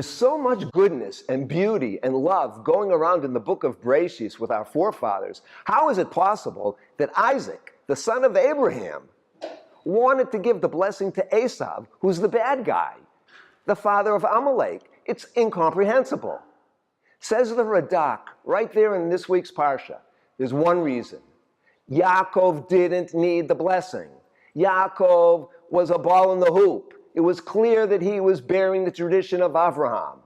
There's so much goodness and beauty and love going around in the book of Bereshit with our forefathers. How is it possible that Isaac, the son of Abraham, wanted to give the blessing to Esau, who's the bad guy, the father of Amalek? It's incomprehensible. Says the Radak, right there in this week's Parsha, there's one reason. Yaakov didn't need the blessing. Yaakov was a ball in the hoop. It was clear that he was bearing the tradition of Avraham.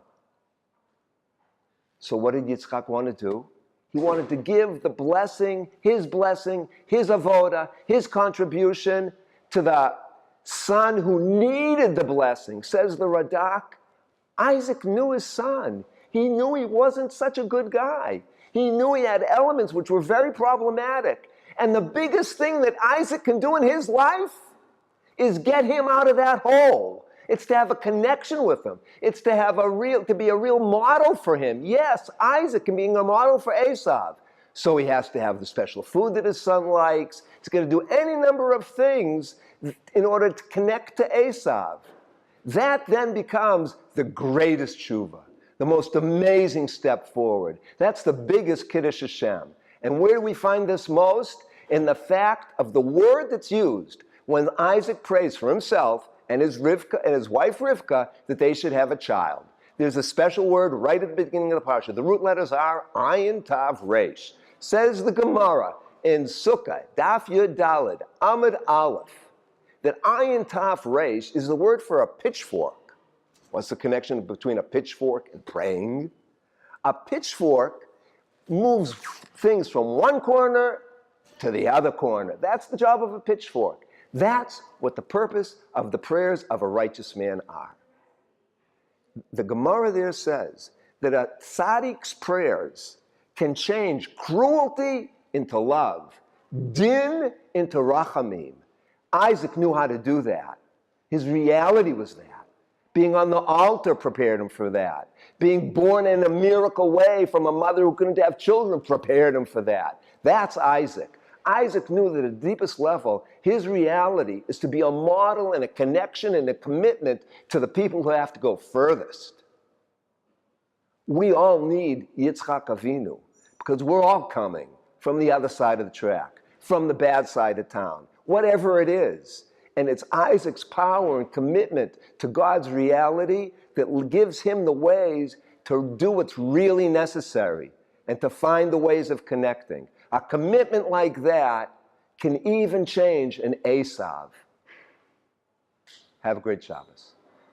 So what did Yitzchak want to do? He wanted to give the blessing, his avoda, his contribution to the son who needed the blessing. Says the Radak, Isaac knew his son. He knew he wasn't such a good guy. He knew he had elements which were very problematic. And the biggest thing that Isaac can do in his life is get him out of that hole. It's to have a connection with him. It's to be a real model for him. Yes, Isaac can be a model for Esau. So he has to have the special food that his son likes. He's going to do any number of things in order to connect to Esau. That then becomes the greatest tshuva, the most amazing step forward. That's the biggest Kiddush Hashem. And where do we find this most? In the fact of the word that's used when Isaac prays for himself and his wife Rivka that they should have a child. There's a special word right at the beginning of the Parsha. The root letters are Ayin Tav Reish. Says the Gemara in Sukkah, Daf Yud Daled, Amud Aleph, that Ayin Tav Reish is the word for a pitchfork. What's the connection between a pitchfork and praying? A pitchfork moves things from one corner to the other corner. That's the job of a pitchfork. That's what the purpose of the prayers of a righteous man are. The Gemara there says that a tzaddik's prayers can change cruelty into love, din into rachamim. Isaac knew how to do that. His reality was that. Being on the altar prepared him for that. Being born in a miracle way from a mother who couldn't have children prepared him for that. That's Isaac. Isaac knew that at the deepest level, his reality is to be a model and a connection and a commitment to the people who have to go furthest. We all need Yitzchak Avinu because we're all coming from the other side of the track, from the bad side of town, whatever it is. And it's Isaac's power and commitment to God's reality that gives him the ways to do what's really necessary and to find the ways of connecting. A commitment like that can even change an Esav. Have a great Shabbos.